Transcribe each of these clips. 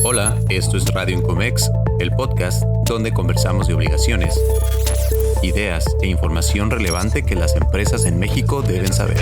Hola, esto es Radio Incomex, el podcast donde conversamos de obligaciones, ideas e información relevante que las empresas en México deben saber.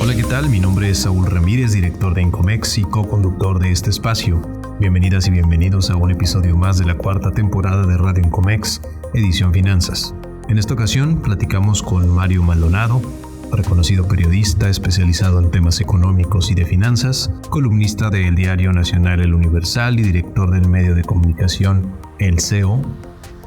Hola, ¿qué tal? Mi nombre es Saúl Ramírez, director de Incomex y co-conductor de este espacio. Bienvenidas y bienvenidos a un episodio más de la cuarta temporada de Radio Incomex, edición Finanzas. En esta ocasión platicamos con Mario Maldonado, reconocido periodista especializado en temas económicos y de finanzas, columnista del diario nacional El Universal y director del medio de comunicación El CEO.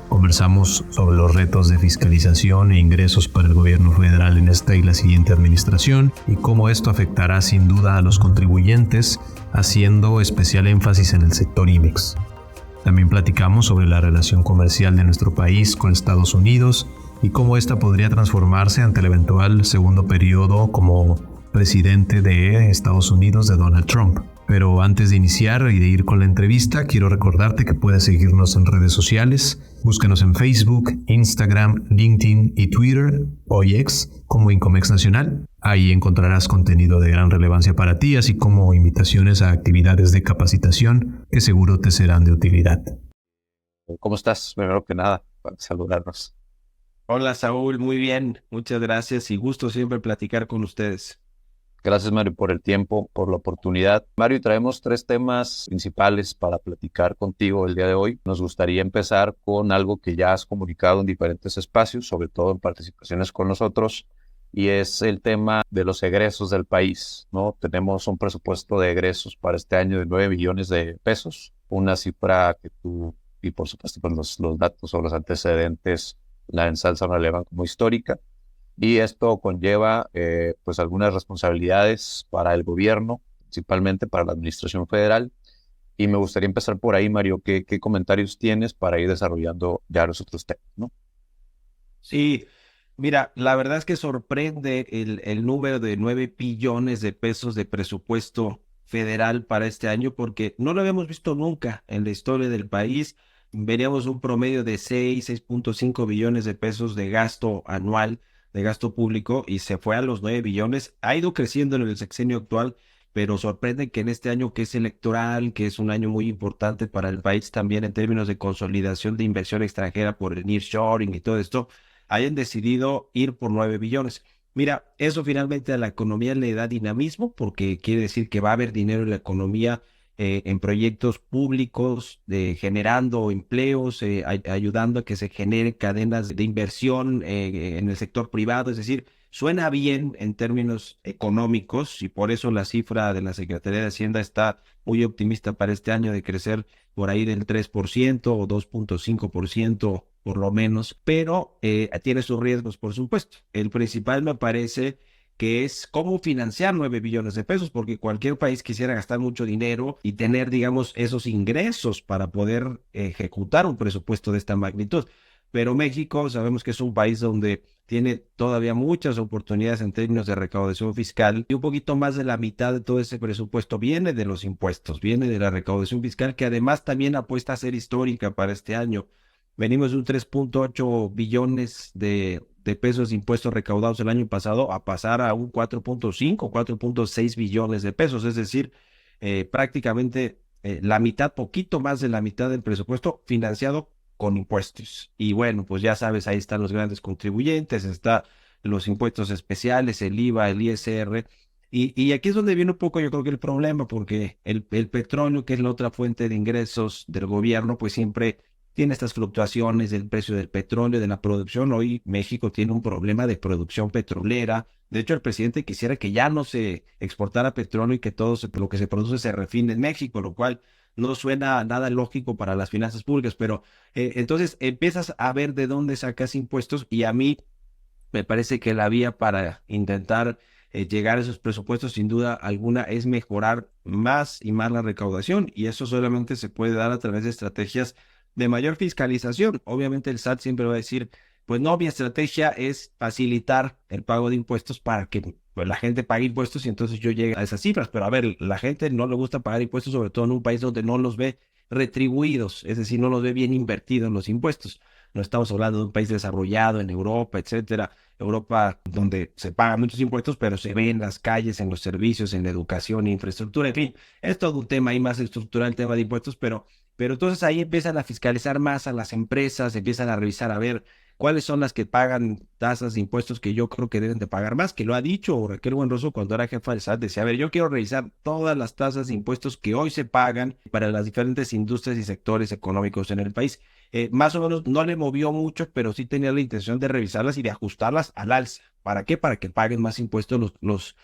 Conversamos sobre los retos de fiscalización e ingresos para el gobierno federal en esta y la siguiente administración y cómo esto afectará sin duda a los contribuyentes, haciendo especial énfasis en el sector IMEX. También platicamos sobre la relación comercial de nuestro país con Estados Unidos y cómo esta podría transformarse ante el eventual segundo periodo como presidente de Estados Unidos de Donald Trump. Pero antes de iniciar y de ir con la entrevista, quiero recordarte que puedes seguirnos en redes sociales. Búscanos en Facebook, Instagram, LinkedIn y Twitter, hoy X, como Incomex Nacional. Ahí encontrarás contenido de gran relevancia para ti, así como invitaciones a actividades de capacitación que seguro te serán de utilidad. ¿Cómo estás? Primero que nada, para saludarnos. Hola Saúl, muy bien, muchas gracias y gusto siempre platicar con ustedes. Gracias, Mario, por el tiempo, por la oportunidad. Mario, traemos 3 temas principales para platicar contigo el día de hoy. Nos gustaría empezar con algo que ya has comunicado en diferentes espacios, sobre todo en participaciones con nosotros, y es el tema de los egresos del país, ¿no? Tenemos un presupuesto de egresos para este año de 9 billones de pesos, una cifra que tú, y por supuesto pues los datos o los antecedentes la ensalzan o la elevan como histórica. Y esto conlleva pues algunas responsabilidades para el gobierno, principalmente para la administración federal. Y me gustaría empezar por ahí, Mario. ¿Qué comentarios tienes para ir desarrollando ya los otros temas, ¿no? Sí, mira, la verdad es que sorprende el número de 9 billones de pesos de presupuesto federal para este año porque no lo habíamos visto nunca en la historia del país. Veríamos un promedio de 6.5 billones de pesos de gasto anual, de gasto público, y se fue a los 9 billones. Ha ido creciendo en el sexenio actual, pero sorprende que en este año que es electoral, que es un año muy importante para el país también en términos de consolidación de inversión extranjera por el nearshoring y todo esto, hayan decidido ir por 9 billones. Mira, eso finalmente a la economía le da dinamismo, porque quiere decir que va a haber dinero en la economía, en proyectos públicos, generando empleos, ayudando a que se generen cadenas de inversión en el sector privado. Es decir, suena bien en términos económicos y por eso la cifra de la Secretaría de Hacienda está muy optimista para este año de crecer por ahí del 3% o 2.5% por lo menos, pero tiene sus riesgos, por supuesto. El principal me parece que es cómo financiar 9 billones de pesos, porque cualquier país quisiera gastar mucho dinero y tener, digamos, esos ingresos para poder ejecutar un presupuesto de esta magnitud. Pero México sabemos que es un país donde tiene todavía muchas oportunidades en términos de recaudación fiscal y un poquito más de la mitad de todo ese presupuesto viene de los impuestos, viene de la recaudación fiscal, que además también apuesta a ser histórica para este año. Venimos de un 3.8 billones de pesos de impuestos recaudados el año pasado a pasar a un 4.5, 4.6 billones de pesos, es decir, prácticamente la mitad, poquito más de la mitad del presupuesto financiado con impuestos. Y bueno, pues ya sabes, ahí están los grandes contribuyentes, está los impuestos especiales, el IVA, el ISR, y aquí es donde viene un poco yo creo que el problema, porque el petróleo, que es la otra fuente de ingresos del gobierno, pues siempre tiene estas fluctuaciones del precio del petróleo, de la producción. Hoy México tiene un problema de producción petrolera. De hecho, el presidente quisiera que ya no se exportara petróleo y que todo lo que se produce se refine en México, lo cual no suena nada lógico para las finanzas públicas. Pero entonces empiezas a ver de dónde sacas impuestos y a mí me parece que la vía para intentar llegar a esos presupuestos, sin duda alguna, es mejorar más y más la recaudación, y eso solamente se puede dar a través de estrategias de mayor fiscalización. Obviamente el SAT siempre va a decir, pues no, mi estrategia es facilitar el pago de impuestos para que pues, la gente pague impuestos y entonces yo llegue a esas cifras. Pero a ver, la gente no le gusta pagar impuestos, sobre todo en un país donde no los ve retribuidos, es decir, no los ve bien invertidos en los impuestos. no estamos hablando de un país desarrollado en Europa, etcétera. Europa donde se pagan muchos impuestos, pero se ve en las calles, en los servicios, en la educación, infraestructura, en fin, es todo un tema ahí más estructural, el tema de impuestos, pero entonces ahí empiezan a fiscalizar más a las empresas, empiezan a revisar a ver cuáles son las que pagan tasas de impuestos que yo creo que deben de pagar más, que lo ha dicho Raquel Buenroslo cuando era jefa del SAT, decía, a ver, yo quiero revisar todas las tasas de impuestos que hoy se pagan para las diferentes industrias y sectores económicos en el país. Más o menos no le movió mucho, pero sí tenía la intención de revisarlas y de ajustarlas al alza. ¿Para qué? Para que paguen más impuestos los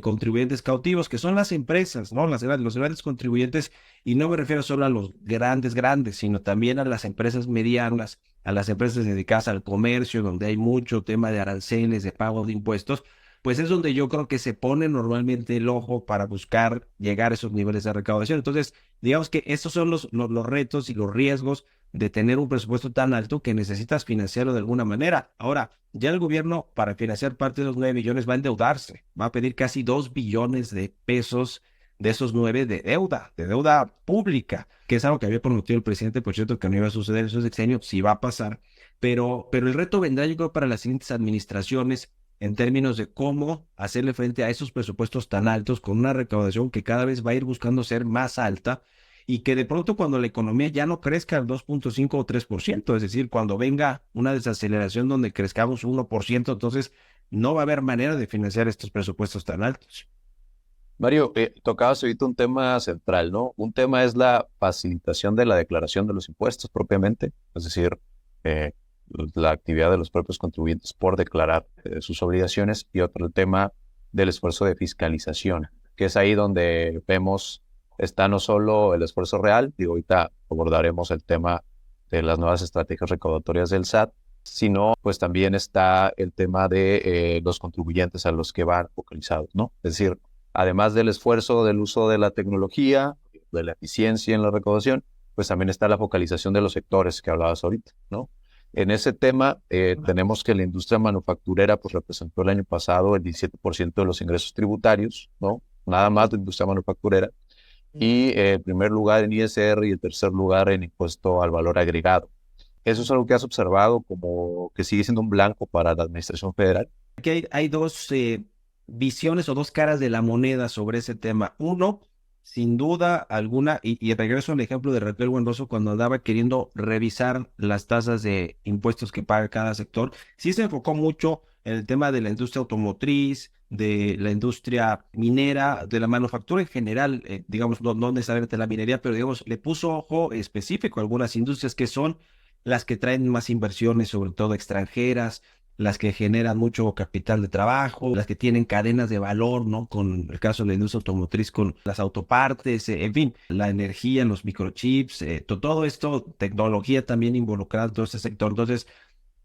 contribuyentes cautivos, que son las empresas, ¿no? Los grandes contribuyentes, y no me refiero solo a los grandes, sino también a las empresas medianas, a las empresas dedicadas al comercio, donde hay mucho tema de aranceles, de pago de impuestos, pues es donde yo creo que se pone normalmente el ojo para buscar llegar a esos niveles de recaudación. Entonces, digamos que estos son los retos y los riesgos de tener un presupuesto tan alto que necesitas financiarlo de alguna manera. Ahora, ya el gobierno para financiar parte de los 9 billones va a endeudarse, va a pedir casi 2 billones de pesos de esos 9 de deuda pública, que es algo que había prometido el presidente, por cierto, que no iba a suceder en su sexenio, sí va a pasar, pero el reto vendrá yo creo para las siguientes administraciones en términos de cómo hacerle frente a esos presupuestos tan altos con una recaudación que cada vez va a ir buscando ser más alta y que de pronto cuando la economía ya no crezca al 2.5 o 3%, es decir, cuando venga una desaceleración donde crezcamos 1%, entonces no va a haber manera de financiar estos presupuestos tan altos. Mario, tocabas ahorita un tema central, ¿no? Un tema es la facilitación de la declaración de los impuestos propiamente, es decir, eh, la actividad de los propios contribuyentes por declarar sus obligaciones, y otro el tema del esfuerzo de fiscalización, que es ahí donde vemos está no solo el esfuerzo real, digo, ahorita abordaremos el tema de las nuevas estrategias recaudatorias del SAT, sino pues también está el tema de los contribuyentes a los que van focalizados, ¿no? Es decir, además del esfuerzo del uso de la tecnología, de la eficiencia en la recaudación, pues también está la focalización de los sectores que hablabas ahorita, ¿no? En ese tema tenemos que la industria manufacturera pues representó el año pasado el 17% de los ingresos tributarios, ¿no? Nada más de industria manufacturera, y el primer lugar en ISR y el tercer lugar en impuesto al valor agregado. ¿Eso es algo que has observado como que sigue siendo un blanco para la administración federal? Aquí hay dos visiones o dos caras de la moneda sobre ese tema. Uno, sin duda alguna, y regreso al ejemplo de Raquel Buenroslo cuando andaba queriendo revisar las tasas de impuestos que paga cada sector, sí se enfocó mucho en el tema de la industria automotriz, de la industria minera, de la manufactura en general, digamos, no necesariamente la minería, pero digamos, le puso ojo específico a algunas industrias que son las que traen más inversiones, sobre todo extranjeras, las que generan mucho capital de trabajo, las que tienen cadenas de valor, ¿no? Con el caso de la industria automotriz, con las autopartes, en fin, la energía, los microchips, todo esto, tecnología también involucrada en todo este sector. Entonces,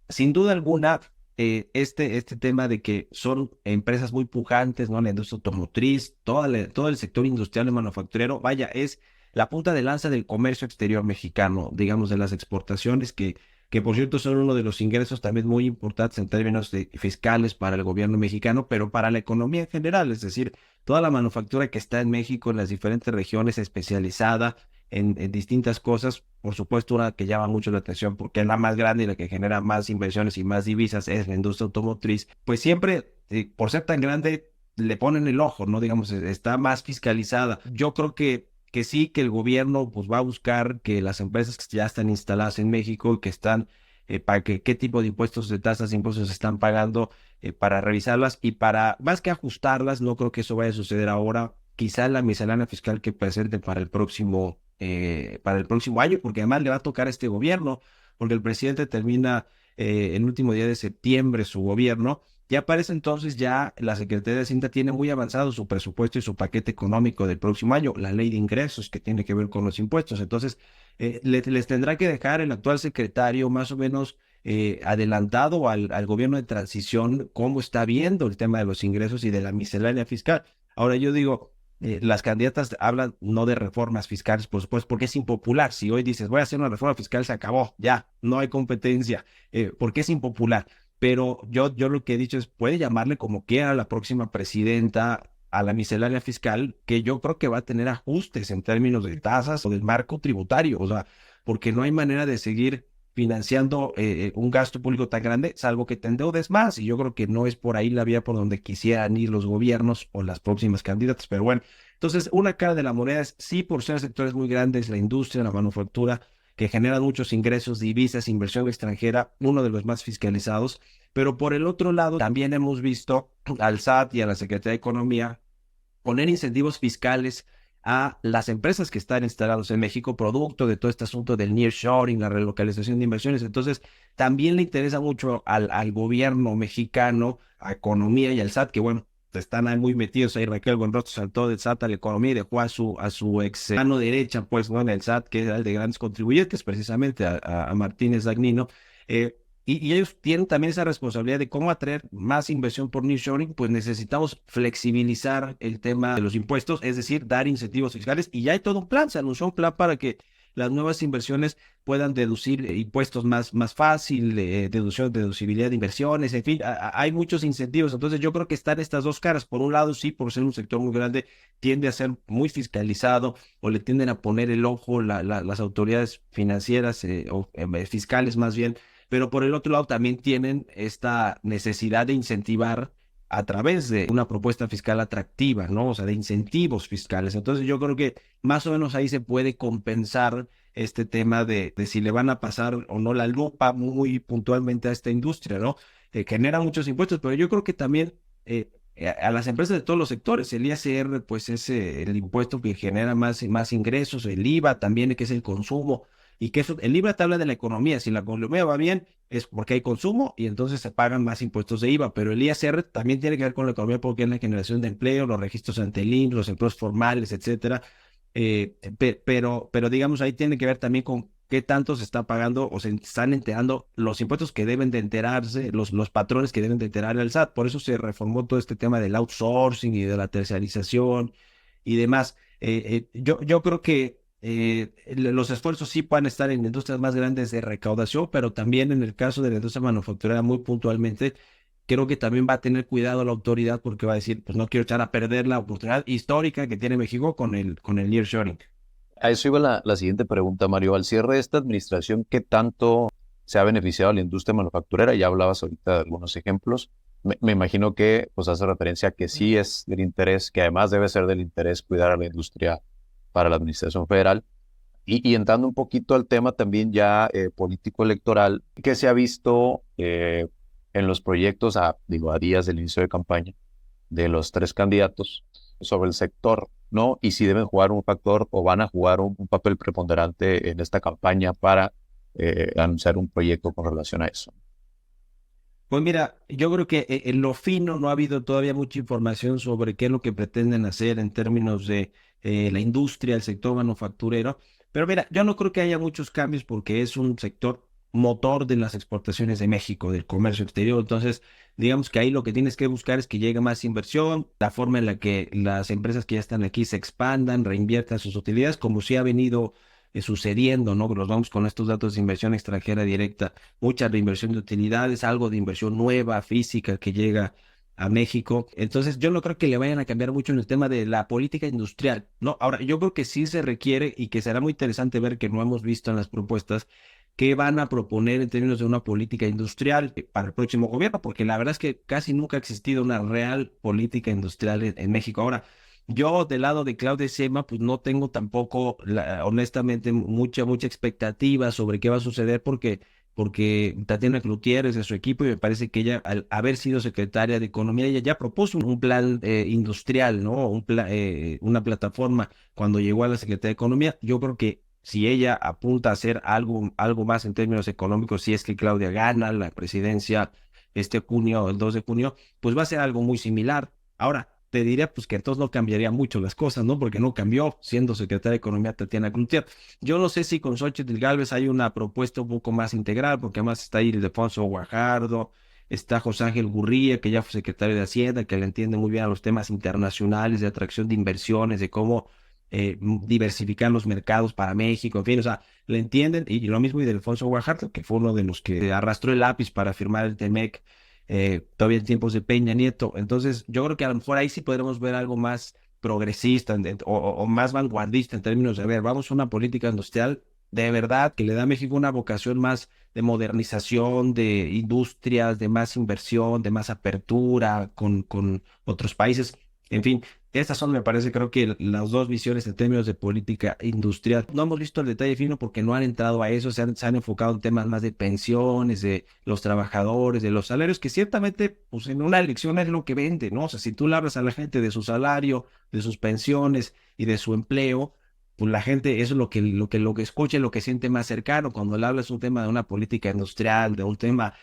sin duda alguna, este tema de que son empresas muy pujantes, ¿no? La industria automotriz, todo el sector industrial y manufacturero, vaya, es la punta de lanza del comercio exterior mexicano, digamos, de las exportaciones, que por cierto son uno de los ingresos también muy importantes en términos fiscales para el gobierno mexicano, pero para la economía en general, es decir, toda la manufactura que está en México, en las diferentes regiones, especializada en distintas cosas. Por supuesto, una que llama mucho la atención porque es la más grande y la que genera más inversiones y más divisas es la industria automotriz. Pues siempre, por ser tan grande, le ponen el ojo, ¿no? Digamos, está más fiscalizada. Yo creo que sí, que el gobierno pues va a buscar que las empresas que ya están instaladas en México, que están, para que qué tipo de impuestos, de tasas de impuestos están pagando, para revisarlas y para, más que ajustarlas, no creo que eso vaya a suceder ahora, quizá la miscelánea fiscal que presente para el próximo año, porque además le va a tocar a este gobierno, porque el presidente termina el último día de septiembre su gobierno. Ya para ese entonces ya la Secretaría de Hacienda tiene muy avanzado su presupuesto y su paquete económico del próximo año, la ley de ingresos que tiene que ver con los impuestos. Entonces, les tendrá que dejar el actual secretario más o menos adelantado al gobierno de transición cómo está viendo el tema de los ingresos y de la miscelánea fiscal. Ahora yo digo, las candidatas hablan no de reformas fiscales, por supuesto, porque es impopular. Si hoy dices, voy a hacer una reforma fiscal, se acabó, ya, no hay competencia, porque es impopular. Pero yo lo que he dicho es, puede llamarle como quiera la próxima presidenta a la miscelánea fiscal, que yo creo que va a tener ajustes en términos de tasas o del marco tributario, o sea, porque no hay manera de seguir financiando un gasto público tan grande, salvo que te endeudes más. Y yo creo que no es por ahí la vía por donde quisieran ir los gobiernos o las próximas candidatas. Pero bueno, entonces una cara de la moneda es sí, por ser sectores muy grandes, la industria, la manufactura, que generan muchos ingresos, divisas, inversión extranjera, uno de los más fiscalizados. Pero por el otro lado, también hemos visto al SAT y a la Secretaría de Economía poner incentivos fiscales a las empresas que están instaladas en México, producto de todo este asunto del nearshoring, la relocalización de inversiones. Entonces, también le interesa mucho al gobierno mexicano, a Economía y al SAT, que bueno, están ahí muy metidos ahí. Raquel Buenrostro saltó del SAT a la Economía y dejó a su ex mano derecha, pues, ¿no? En el SAT, que era el de grandes contribuyentes, precisamente a Martínez Dagnino. Y ellos tienen también esa responsabilidad de cómo atraer más inversión por nearshoring. Pues necesitamos flexibilizar el tema de los impuestos, es decir, dar incentivos fiscales. Y ya hay todo un plan, se anunció un plan para que las nuevas inversiones puedan deducir impuestos más fácil, deducibilidad de inversiones, en fin, hay muchos incentivos. Entonces yo creo que están estas dos caras. Por un lado, sí, por ser un sector muy grande, tiende a ser muy fiscalizado o le tienden a poner el ojo las autoridades financieras o fiscales más bien, pero por el otro lado también tienen esta necesidad de incentivar a través de una propuesta fiscal atractiva, ¿no? O sea, de incentivos fiscales. Entonces yo creo que más o menos ahí se puede compensar este tema de si le van a pasar o no la lupa muy puntualmente a esta industria, ¿no? Genera muchos impuestos, pero yo creo que también a las empresas de todos los sectores, el ISR, pues es el impuesto que genera más ingresos, el IVA también, que es el consumo. Y que eso, el IVA te habla de la economía. Si la economía va bien, es porque hay consumo y entonces se pagan más impuestos de IVA. Pero el ISR también tiene que ver con la economía porque es la generación de empleo, los registros ante el INSS, los empleos formales, etcétera. Pero digamos, ahí tiene que ver también con qué tanto se está pagando o se están enterando los impuestos que deben de enterarse, los patrones que deben de enterar al SAT. Por eso se reformó todo este tema del outsourcing y de la terciarización y demás. Yo creo que los esfuerzos sí pueden estar en industrias más grandes de recaudación, pero también en el caso de la industria manufacturera muy puntualmente, creo que también va a tener cuidado la autoridad porque va a decir, pues no quiero echar a perder la oportunidad histórica que tiene México con el nearshoring. A eso iba la siguiente pregunta, Mario. Al cierre de esta administración, ¿qué tanto se ha beneficiado a la industria manufacturera? Ya hablabas ahorita de algunos ejemplos. Me imagino que pues hace referencia a que sí es del interés, que además debe ser del interés cuidar a la industria para la administración federal. Y entrando un poquito al tema también ya político-electoral, ¿qué se ha visto en los proyectos, a días del inicio de campaña, de los tres candidatos sobre el sector, ¿no? Y si deben jugar un factor o van a jugar un papel preponderante en esta campaña para anunciar un proyecto con relación a eso? Pues mira, yo creo que en lo fino no ha habido todavía mucha información sobre qué es lo que pretenden hacer en términos de la industria, el sector manufacturero. Pero mira, yo no creo que haya muchos cambios porque es un sector motor de las exportaciones de México, del comercio exterior. Entonces, digamos que ahí lo que tienes que buscar es que llegue más inversión, la forma en la que las empresas que ya están aquí se expandan, reinviertan sus utilidades, como sí ha venido sucediendo, ¿no? Los vamos con estos datos de inversión extranjera directa, mucha reinversión de utilidades, algo de inversión nueva, física, que llega a México. Entonces, yo no creo que le vayan a cambiar mucho en el tema de la política industrial, ¿no? Ahora, yo creo que sí se requiere y que será muy interesante ver que no hemos visto en las propuestas qué van a proponer en términos de una política industrial para el próximo gobierno, porque la verdad es que casi nunca ha existido una real política industrial en México. Ahora, yo del lado de Claudia Sheinbaum, pues no tengo tampoco, honestamente, mucha expectativa sobre qué va a suceder porque Tatiana Cloutier es de su equipo y me parece que ella, al haber sido secretaria de Economía, ella ya propuso un plan industrial, ¿no? Una plataforma cuando llegó a la Secretaría de Economía. Yo creo que si ella apunta a hacer algo más en términos económicos, si es que Claudia gana la presidencia este junio, el 2 de junio, pues va a ser algo muy similar. Ahora, te diría pues que entonces no cambiaría mucho las cosas, ¿no? Porque no cambió siendo secretaria de Economía Tatiana Cloutier. Yo no sé si con Xóchitl Gálvez hay una propuesta un poco más integral, porque además está ahí Ildefonso Guajardo, está José Ángel Gurría, que ya fue secretario de Hacienda, que le entiende muy bien a los temas internacionales, de atracción de inversiones, de cómo diversificar los mercados para México, en fin, o sea, le entienden, y lo mismo y de Ildefonso Guajardo, que fue uno de los que arrastró el lápiz para firmar el TEMEC, todavía en tiempos de Peña Nieto. Entonces, yo creo que a lo mejor ahí sí podremos ver algo más progresista o más vanguardista en términos de, a ver, vamos a una política industrial de verdad, que le da a México una vocación más de modernización, de industrias, de más inversión, de más apertura con otros países. En fin, estas son, me parece, creo que las dos visiones en términos de política industrial. No hemos visto el detalle fino porque no han entrado a eso, se han enfocado en temas más de pensiones, de los trabajadores, de los salarios, que ciertamente, pues en una elección es lo que vende, ¿no? O sea, si tú le hablas a la gente de su salario, de sus pensiones y de su empleo, pues la gente, eso es lo que escucha, lo que siente más cercano. Cuando le hablas un tema de una política industrial, de un tema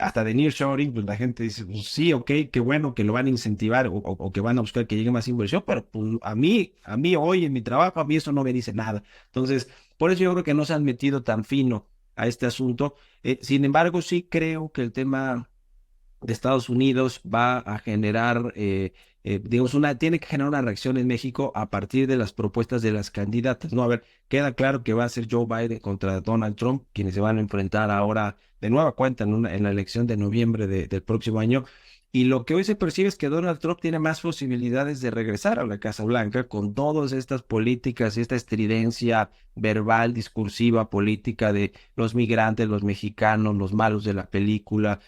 hasta de nearshoring, pues la gente dice, pues sí, ok, qué bueno que lo van a incentivar o que van a buscar que llegue más inversión, pero pues a mí hoy en mi trabajo, a mí eso no me dice nada. Entonces, por eso yo creo que no se han metido tan fino a este asunto. Sin embargo, sí creo que el tema de Estados Unidos va a generar, digamos, tiene que generar una reacción en México a partir de las propuestas de las candidatas, ¿no? A ver, queda claro que va a ser Joe Biden contra Donald Trump, quienes se van a enfrentar ahora de nueva cuenta en la elección de noviembre del próximo año. Y lo que hoy se percibe es que Donald Trump tiene más posibilidades de regresar a la Casa Blanca con todas estas políticas y esta estridencia verbal, discursiva, política de los migrantes, los mexicanos, los malos de la película,